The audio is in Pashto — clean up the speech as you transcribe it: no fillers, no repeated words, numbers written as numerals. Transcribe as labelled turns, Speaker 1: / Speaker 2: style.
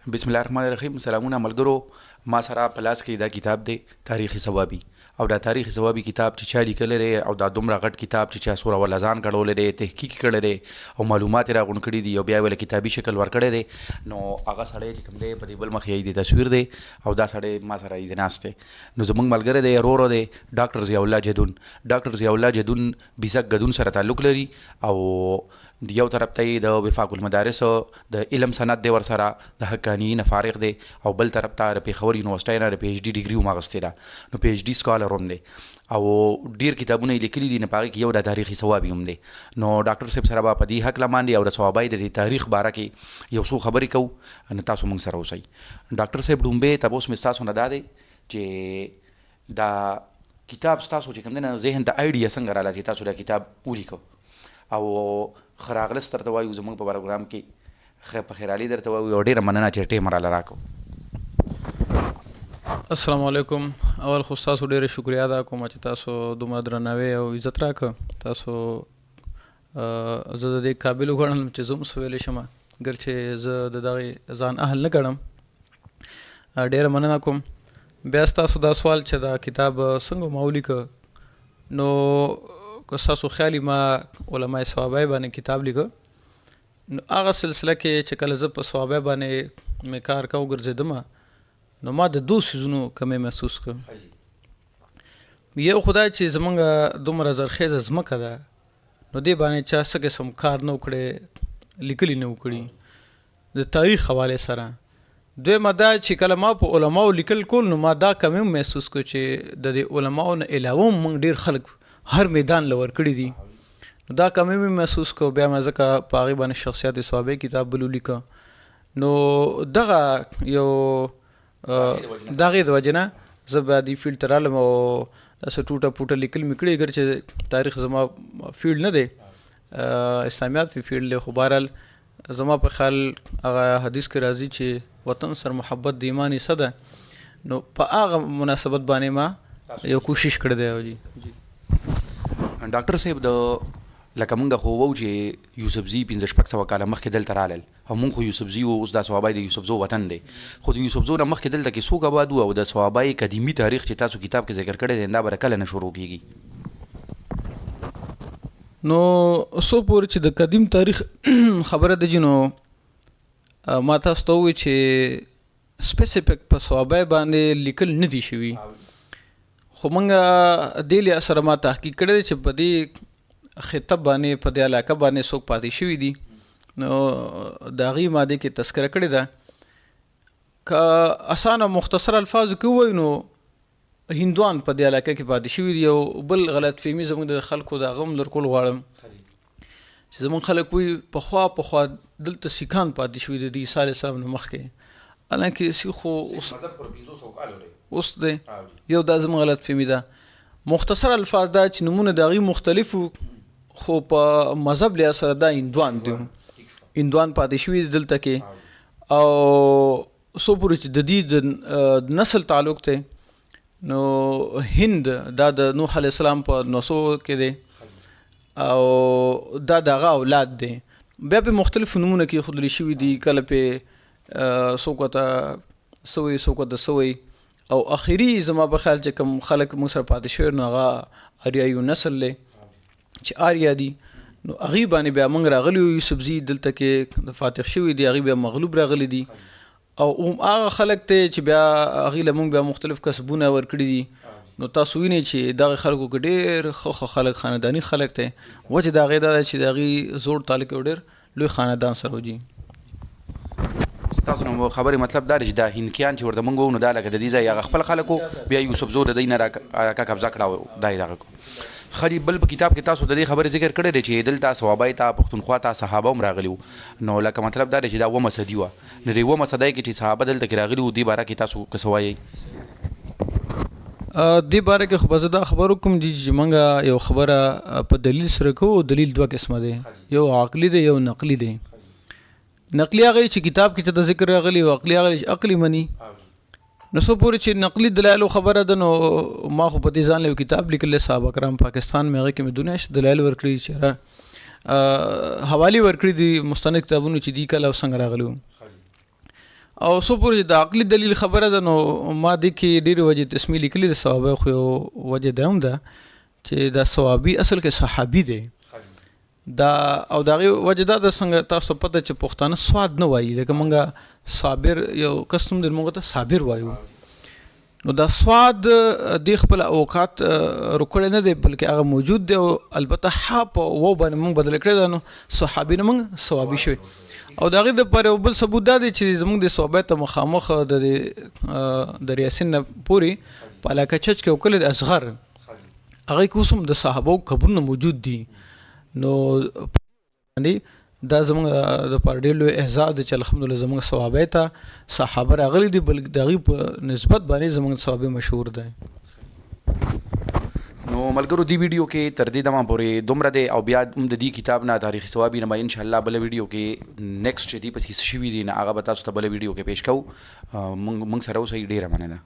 Speaker 1: بسم الله الرحمن الرحیم. سلامونه ملګرو. ما سره په لاس کې دا کتاب دی تاریخ ثوابي، او دا تاریخ ثوابي کتاب چې چا لیکلی دی او دا دومره غټ کتاب چې چا سوره ولزان کړولی دی، تحقیق کړی دی او معلومات یې راغونډ کړي دي او بیا ویله کتابي شکل ورکړی دی. نو هغه سړی چې کوم دی په دې بل مخ یې د تصویر دی او دا سړی ما سره یې ناست دی. نو زموږ ملګری دی ورو دی ډاکټر ضیاء الله جدون. ډاکټر ضیاء الله جدون بیسک ګدون سره تعلق لري او د یو طرف ته یې د وفاق المدارس د علم سند دی ورسره د حقاني نه فارغ دی او بل طرف ته د پېښور یونیورسټۍ نه د پی ایچ ډي ډیګري هم اخیستې ده، نو پی ایچ ډي سکالر هم دی او ډېر کتابونه یې لیکلي دي. نه په هغې کې یو د تاریخي ثوابي هم دی. نو ډاکټر صاحب سره به په دې هکله باندې او د ثوابۍ د دې تاریخ باره کې یو څو خبرې کوو، نو تاسو موږ سره اوسئ. ډاکټر صاحب ډومبې تپوس مې ستاسو نه دا دی چې دا کتاب ستاسو چې کوم دی نه ذهن ته آیډیا څنګه راغله چې تاسو دا کتاب ولیکو او ښه راغلاست درته وایو زموږ په پروګرام کې په خیرالي درته وایو او ډېره مننه چې ټیم راله راکړو.
Speaker 2: السلام علیکم. اول خو ستاسو ډېره شکریا ادا کوم چې تاسو دومره درناوی او عزت راکړه. تاسو زه د دې قابل وګڼلم چې زه هم څه ویلی شم، ګر چې زه د دغې ځان اهل نه ګڼم. ډېره مننه کوم. بیا ستاسو دا سوال چې دا کتاب څنګه ما ولیکه، نو که ستاسو خیالي ما علماء ثوابۍ باندې کتاب لیکه، نو هغه سلسله کې چې کله زه په ثوابۍ باندې مې کار کا وګرځېدم، نو ما د دو څیزونو کمی محسوس کړ. یو خدای چې زمونږ دومره زرخیزه ځمکه ده، نو دې باندې چا څه قسم کار نه وکړی، لیکلي نه وکړي د تاریخ حوالې سره. دویمه دا چې کله ما په علماو لیکل کول، نو ما دا کمی هم محسوس کړ چې د دې علماو نه علاوه هم موږ ډېر خلک هر میدان لور کړي دي، نو دا کمی مې محسوس کو. بیا مې ځکه په هغې باندې شخصیت ثوابۍ کتاب بل ولیکه، نو دغه یو دغې د وجې نه زه بیا دې فیلډ ته رالم او داسې ټوټه پوټه لیکل مې کړي، ګر چې تاریخ زما فیلډ نه دی، اسلامیات په فیلډ دی. خو بهرحال زما په خیال هغه حدیث کې راځي چې وطن سر محبت د ایمان حصه ده، نو په هغه مناسبت باندې ما یو کوشش کړی دی. جی
Speaker 1: ډاکټر صاحب د لکه موږ خو وو چې یوسفزي 1500 کاله مخکې دلته رالل او موږ خو یوسفزي وو، اوس دا ثوابۍ د یوسفزو وطن دی، خو د یوسفزو نه مخکې دلته کې څوک آباد وو او د ثوابۍ قدیمي تاریخ چې تاسو کتاب کې ذکر کړی دی دا به کله نه شروع کېږي؟
Speaker 2: نو څو پورې چې د قدیم تاریخ خبره ده جي، نو ما تاسو ته ووایي چې سپیسیفیک په ثوابۍ باندې لیکل نه دي شوي، خو موږ دې لحاظ سره ما تحقیق کړی دی چې په دې خطه باندې په دې علاقه باندې څوک پاتې شوي دي، نو د هغې مادې کې تذکره کړې ده. که اسانه مختصر الفاظو کې ووایو، نو هندوان په دې علاقه کې پاتې شوي دي. او بل غلط فهمي زموږ د خلکو د هغه هم لر کول غواړم چې زموږ خلک وایي پخوا دلته سیکان پاتې شوي دي د عیسی علیه السلام نه مخکې، حالانکې سیخ خو اوس دی. یو دا زموږ غلط فهمي ده. مختصر الفاظ دا چې نمونه د هغې مختلفو، خو په مذهب لحاظ سره دا هندوان دي، هندوان پاتې شوي دي دلته کې. او څو پورې چې د دې د نسل تعلق دی، نو هند دا د نوح علیه السلام په 900 کې دی او دا د هغه اولاد دی. بیا په مختلفو نومونه کې ښودلی شوي دي، کله پې څوک ورته سوی څوک ورته سوی، او اخري زما په خیال چې کوم خلک موږ سره پاتې شوي نو هغه اریایو نسل دی چې آریا دي. نو هغې باندې بیا موږ راغلي یو یوسفزي دلته کې د فاتح شوي دي، هغې بیا مغلوب راغلي دي، او هغه خلک دی چې بیا هغې له موږ بیا مختلف کسبونه ورکړي دي. نو تاسو وینئ چې دغه خلکو کې ډېر ښه خلک خانداني خلک دی. وجه د هغې دا ده چې د هغې زوړ تعلق یو ډېر لوی خاندان سره وجي.
Speaker 1: تاسو نو خبرې مطلب دا دی چې دا هندکیان چې ورته موږ وو، نو دا لکه د دې ځای هغه خپل خلک وو، بیا یوسفزو د دوی نه راکا قبضه کړه او دا یې دغه کړو. خالي بل په کتاب کې تاسو د دې خبرې ذکر کړی دی چې دلته ثوابۍ ته پښتونخوا ته صحابه هم راغلي وو، نو لکه مطلب دا دی چې دا 9 صدي وه، نو د 9 صدۍ کې چې صحابه دلته کې راغلي وو دې باره کې تاسو څه وایئ؟
Speaker 2: دې باره کې خو به زه دا خبر وکړم چې موږ یو خبره په دلیل سره کوو. دلیل 2 قسمه دی، یو عقلي دی یو نقلي دی. نقلي هغه چې کتاب کې چې د ذکر راغلي، او عقلي هغه چې عقلي مني. نو څو پورې چې نقلي دلایلو خبره ده، نو ما خو په دې ځان له یو کتاب لیکلی صحابه کرام پاکستان مې، هغې کې مې دنیا دلایل ورکړي چې حوالې ورکړي دي مستند کتابونو چې دي کله او څنګه راغلي وو. او څو پورې د عقلي دلیل خبره ده نو ما د کې ډېرې وجې تسمیه لیکلي د ثوابه، خو یو وجه دا هم ده چې دا ثوابي اصل کې صحابي دی دا، او د هغې وجه دا ده څنګه تاسو ته پته چې پښتانه سواد نه وایي، لکه موږ صابر یو کس نوم دی موږ ته صابر وایو، نو دا سواد د خپل اوقات رکړی نه دی بلکې هغه موجود دی، او البته ح په و باندې موږ بدل کړی ده، نو صحابي نه موږ ثوابي شوي. او د هغې دپاره یو بل ثبوت دا دی چې زموږ د صحابه ته مخامخ د ریاسین نه پورې په علاقه چچ کې او کله د اصغر هغې کې اوس هم د صحابو قبرونه موجود دي، نو دا زموږ دپاره ډېر لوی احساس دی چې الحمدلله زموږ صحابه ته صحابه راغلي دي، بلکې د هغې په نسبت باندې زموږ صحابه مشهور دی.
Speaker 1: نو ملګرو دی ویډیو کې تر دې دمه پورې دومره دی، او بیا هم د دې کتاب نه تاریخ ثوابي نه به انشاءالله بله ویډیو کې نیکسټ چې دی پسې څه شوي دي نه هغه به تاسو ته بله ویډیو کې پیش کوو. موږ سره اوسئ، ډېره مننه.